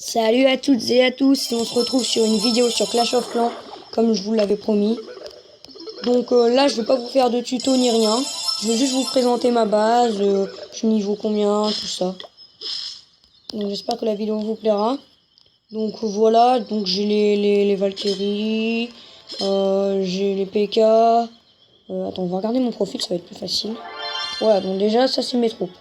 Salut à toutes et à tous, et on se retrouve sur une vidéo sur Clash of Clans, comme je vous l'avais promis. Donc là, je vais pas vous faire de tuto ni rien, je vais juste vous présenter ma base, je suis niveau combien, tout ça. Donc j'espère que la vidéo vous plaira. Donc voilà, donc j'ai les Valkyries, j'ai les PK. Attends, on va regarder mon profil, ça va être plus facile. Voilà, donc déjà, ça c'est mes troupes.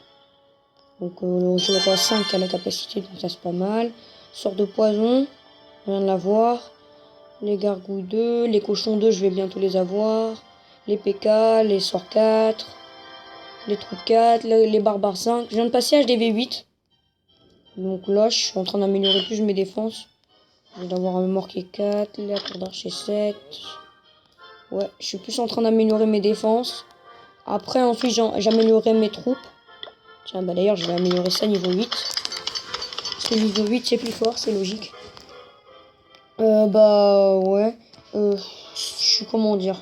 Donc j'ai le roi 5 à la capacité, donc ça c'est pas mal. Sort de poison, on vient de l'avoir. Les gargouilles 2, les cochons 2, je vais bientôt les avoir. Les PK, les sorts 4, les troupes 4, les barbares 5. Je viens de passer HDV 8. Donc là, je suis en train d'améliorer plus mes défenses. Je vais d'avoir un mort qui est 4, la tour d'archer 7. Ouais, je suis plus en train d'améliorer mes défenses. Après, ensuite, j'améliorerai mes troupes. Tiens, bah d'ailleurs, je vais améliorer ça niveau 8. Parce que niveau 8, c'est plus fort, c'est logique. Bah ouais. Je suis comment dire.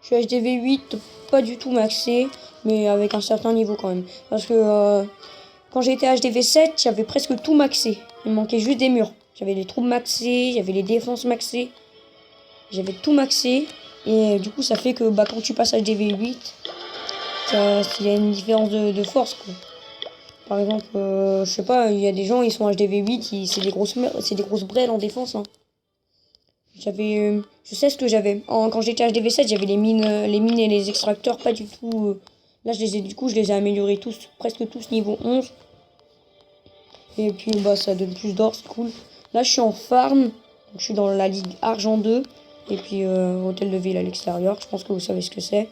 Je suis HDV 8, pas du tout maxé, mais avec un certain niveau quand même. Parce que quand j'étais HDV 7, j'avais presque tout maxé. Il me manquait juste des murs. J'avais les troupes maxées, j'avais les défenses maxées. J'avais tout maxé. Et du coup, ça fait que bah, quand tu passes HDV 8, il y a une différence de force, quoi. Par exemple, je sais pas, il y a des gens, ils sont HDV 8, c'est des grosses brêles en défense, hein. Je sais ce que j'avais. Quand j'étais HDV 7, j'avais les mines et les extracteurs, pas du tout. Là, je les ai améliorés tous, presque tous niveau 11. Et puis, bah, ça donne plus d'or, c'est cool. Là, je suis en farm. Donc, je suis dans la ligue argent 2. Et puis, hôtel de ville à l'extérieur. Je pense que vous savez ce que c'est.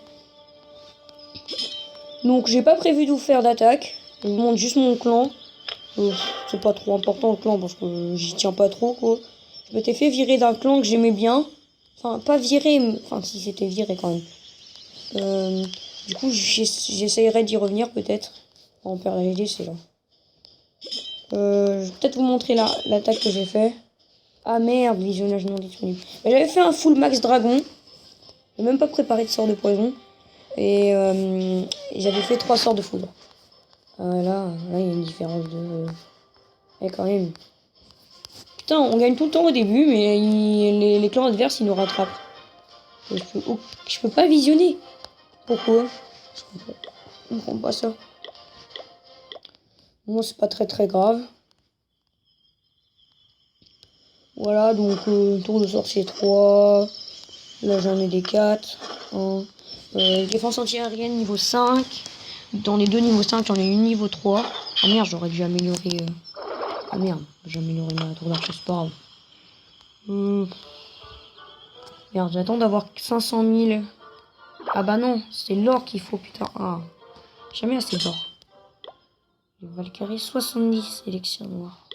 Donc, j'ai pas prévu de vous faire d'attaque. Je vous montre juste mon clan. C'est pas trop important le clan parce que j'y tiens pas trop, quoi. Je m'étais fait virer d'un clan que j'aimais bien. Enfin, pas virer, mais... Enfin, si, c'était viré quand même. Du coup, j'essayerai d'y revenir peut-être. En perd la GG, c'est là. Je vais peut-être vous montrer l'attaque que j'ai fait. Ah merde, visionnage non disponible. J'avais fait un full max dragon. J'ai même pas préparé de sort de poison. Et j'avais fait 3 sorts de foudre. Là, il y a une différence de... Et quand même... Putain, on gagne tout le temps au début, mais les clans adverses, ils nous rattrapent. Et je peux pas visionner. Pourquoi? Je comprends pas ça. Bon, c'est pas très grave. Voilà, donc tour de sorcier 3. Là, j'en ai des 4. Hein. Défense anti-aérienne niveau 5. Dans les deux niveaux 5, j'en ai une niveau 3. Ah merde, j'aurais dû améliorer... Ah merde, j'ai amélioré ma tour d'archer, c'est pas grave. Merde, j'attends d'avoir 500 000. Ah bah non, c'est l'or qu'il faut, putain. Ah, jamais assez d'or. Les Valkyries 70, élixir noir.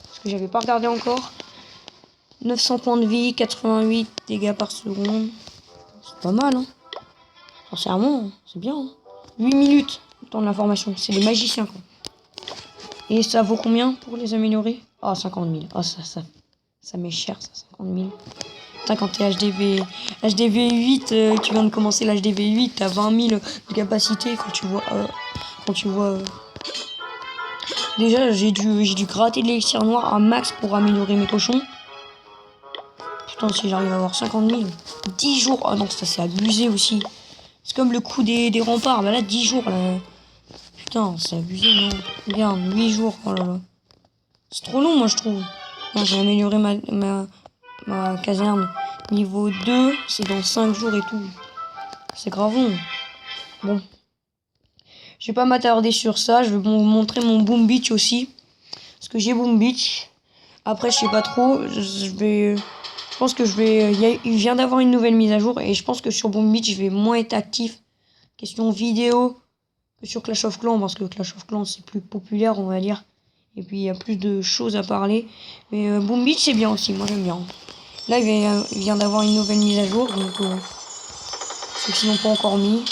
Parce que j'avais pas regardé encore. 900 points de vie, 88 dégâts par seconde. C'est pas mal, hein. Sincèrement, c'est bien, hein. 8 minutes, le temps de l'information. C'est des magiciens, quoi. Et ça vaut combien pour les améliorer? Ah, 50 000. Ah, ça m'est cher, ça, 50 000. Putain, quand t'es HDV 8, tu viens de commencer l'HDV 8, t'as 20 000 de capacité. Quand tu vois... Déjà, j'ai dû gratter de l'élixir noir à max pour améliorer mes cochons. Putain, si j'arrive à avoir 50 000. 10 jours. Ah non, ça c'est abusé aussi. C'est comme le coup des remparts. Bah là, 10 jours, là. Putain, c'est abusé, non? Regarde, 8 jours. Oh là là. C'est trop long, moi, je trouve. J'ai amélioré ma caserne. Niveau 2, c'est dans 5 jours et tout. C'est grave long. Bon. Je vais pas m'attarder sur ça. Je vais vous montrer mon Boom Beach aussi. Parce que j'ai Boom Beach. Après, je sais pas trop. Je pense que il vient d'avoir une nouvelle mise à jour. Et je pense que sur Boom Beach, je vais moins être actif. Question vidéo. Que sur Clash of Clans. Parce que Clash of Clans, c'est plus populaire, on va dire. Et puis, il y a plus de choses à parler. Mais Boom Beach, c'est bien aussi. Moi, j'aime bien. Là, il vient d'avoir une nouvelle mise à jour. Donc, ceux qui n'ont pas encore mis.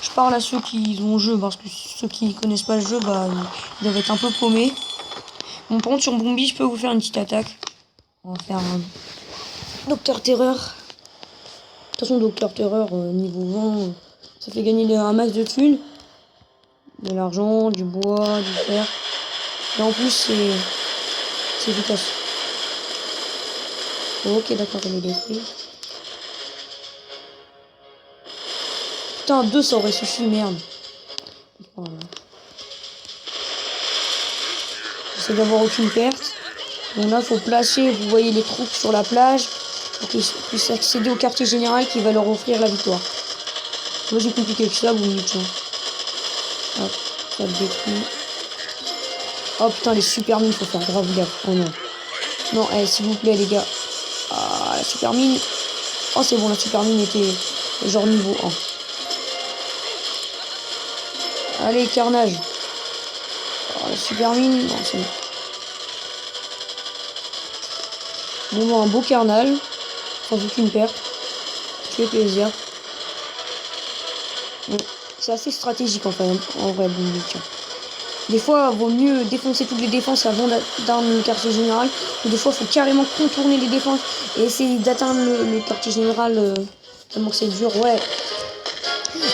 Je parle à ceux qui ont le jeu. Parce que ceux qui connaissent pas le jeu, bah, ils doivent être un peu paumés. Bon, par contre, sur Boom Beach, je peux vous faire une petite attaque. On va faire un Docteur Terreur. De toute façon, Docteur Terreur, niveau 20, ça fait gagner un max de thunes. De l'argent, du bois, du fer. Et en plus, c'est efficace. Ok, d'accord, elle est détruite. Putain, 2 ça aurait suffi, merde. Voilà. J'essaie d'avoir aucune perte. Donc là, il faut placer, vous voyez, les troupes sur la plage pour qu'ils puissent accéder au quartier général qui va leur offrir la victoire. Moi, j'ai compliqué que ça, vous me dites. Hop, ça le détruit. Oh putain, les super mines, faut faire grave gaffe. Oh non. Non, eh, s'il vous plaît, les gars. Ah, la super mine. Oh, c'est bon, la super mine était genre niveau 1. Allez, carnage. Oh, la super mine. Non, c'est bon. Bon, bon, un beau carnage. Sans aucune perte. Fait plaisir. Bon, c'est assez stratégique en fait, en vrai, bon, tiens. Des fois, vaut mieux défoncer toutes les défenses avant d'atteindre le quartier général. Ou des fois, il faut carrément contourner les défenses et essayer d'atteindre le quartier général. Tellement que c'est dur, ouais.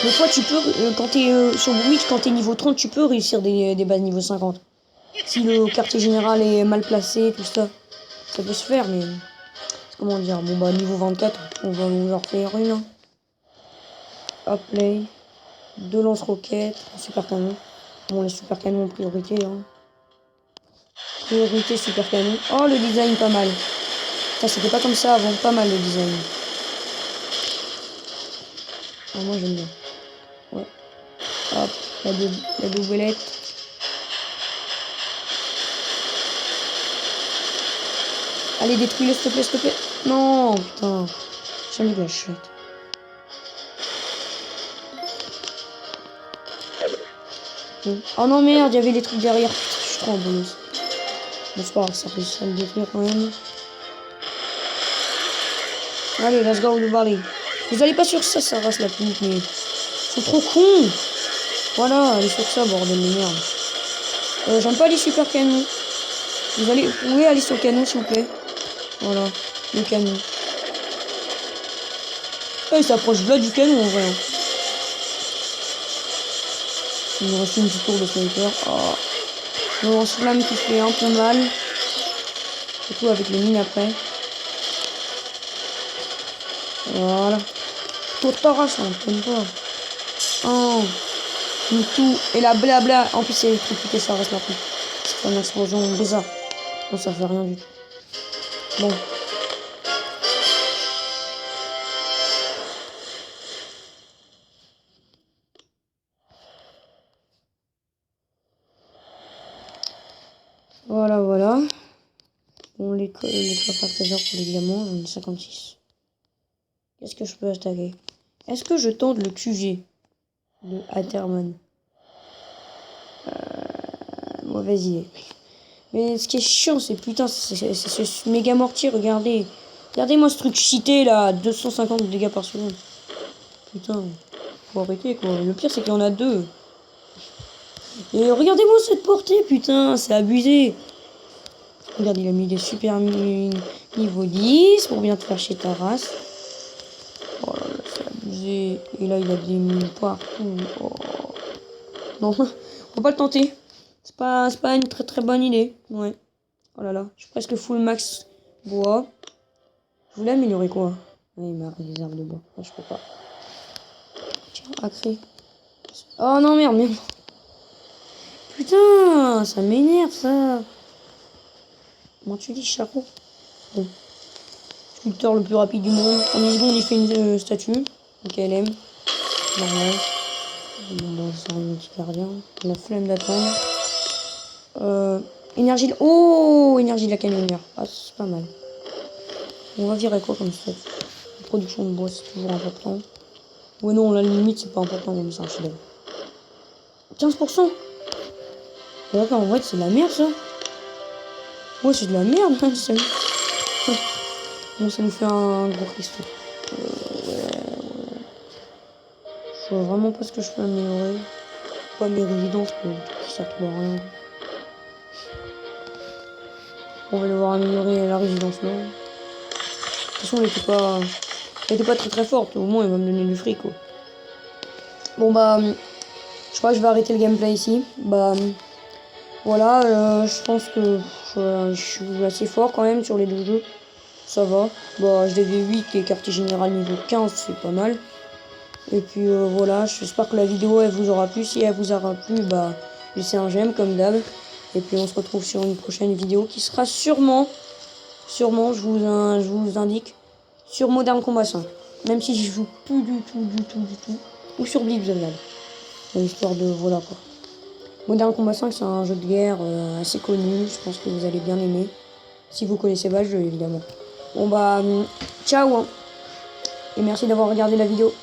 Des fois, tu peux, quand t'es sur Boomich, quand t'es niveau 30, tu peux réussir des bases niveau 50. Si le quartier général est mal placé, tout ça. Ça peut se faire, mais... Comment dire? Bon, bah, niveau 24, on va leur faire une. Hein. Hop, play. 2 lance-roquettes, super canon. Bon, les super canons en priorité. Hein. Priorité super canon. Oh, le design pas mal. Ça, c'était pas comme ça avant. Pas mal le design. Oh, moi, j'aime bien. Ouais. Hop, la doublette. Allez, détruis-le, s'il te plaît, s'il te plaît. Non, putain. J'ai mis de la chute. Oh non, merde, il y avait les trucs derrière. Putain, je suis trop en bonus. Bon, c'est pas grave, ça réussit à le détruire quand même. Allez, let's go, le balai. Vous allez pas sur ça, ça rase la pute, mais... Ils sont trop cons. Voilà, allez sur ça, bordel de merde. J'aime pas les super canons. Vous pouvez aller sur le canon, s'il vous plaît. Voilà, le canon. Il s'approche là du canon, en vrai. Hein. Il me reste une petite tour de sniper. Oh. Le lance-flamme qui fait un peu mal. Surtout avec les mines après. Voilà. Tour de parache, on ne pas. Oh. Tout. Et la blabla. En plus, c'est électrifié, ça reste la plus. C'est une explosion bizarre. Bon, ça fait rien du tout. Bon. Voilà, voilà. Bon, les coffres à trésor pour les diamants, j'en ai 56. Qu'est-ce que je peux attaquer? Est-ce que je tente le QG de Aterman? Mauvaise idée. Mais ce qui est chiant, c'est putain, c'est ce méga mortier, regardez. Regardez-moi ce truc cheaté là, 250 de dégâts par seconde. Putain, faut arrêter quoi. Le pire, c'est qu'il y en a 2. Et regardez-moi cette portée, putain, c'est abusé. Regarde, il a mis des super niveau 10 pour bien te faire chez ta race. Oh là là, c'est abusé. Et là, il a des mines partout. Oh. Non, on va pas le tenter. C'est pas une très très bonne idée. Ouais. Oh là là, je suis presque full max bois. Je voulais améliorer quoi? Oui, il m'a des arbres de bois. Ouais, je peux pas. Tiens, accré. Oh non, merde, merde. Putain, ça m'énerve ça. Comment tu dis, charron? Bon. Sculpteur le plus rapide du monde. En 10 secondes, il fait une statue. Donc elle aime. Normal. Bon, bah, ça un petit gardien. La flemme d'attendre. Énergie. Oh, énergie de la canonnière. Ah, c'est pas mal. On va virer quoi comme ça? La production de bois, c'est toujours important. Ouais, non, la limite, c'est pas important, mais c'est un chef-d'œuvre. 15%. D'accord, en vrai, c'est de la merde, ça. Ouais, c'est de la merde, hein, ça. Bon, ça nous fait un gros cristaux. Je vois vraiment pas ce que je peux améliorer. Pas mes résidences, mais qui servent à rien. On va devoir améliorer la résidence là. De toute façon, elle était pas très très forte. Au moins, elle va me donner du fric, quoi. Bon, bah, je crois que je vais arrêter le gameplay ici. Bah, Voilà, je pense que je suis assez fort quand même sur les deux jeux. Ça va. Bah, je l'ai 8 et quartier général niveau 15, c'est pas mal. Et puis voilà, j'espère que la vidéo elle vous aura plu. Si elle vous aura plu, bah laissez un j'aime comme d'hab. Et puis on se retrouve sur une prochaine vidéo qui sera sûrement, je vous indique, sur Modern Combat 5. Même si je joue plus du tout. Ou sur Blitz the Lab. Histoire de, voilà quoi. Modern Combat 5 c'est un jeu de guerre assez connu. Je pense que vous allez bien aimer. Si vous connaissez pas le jeu évidemment. Bon bah, ciao hein. Et merci d'avoir regardé la vidéo.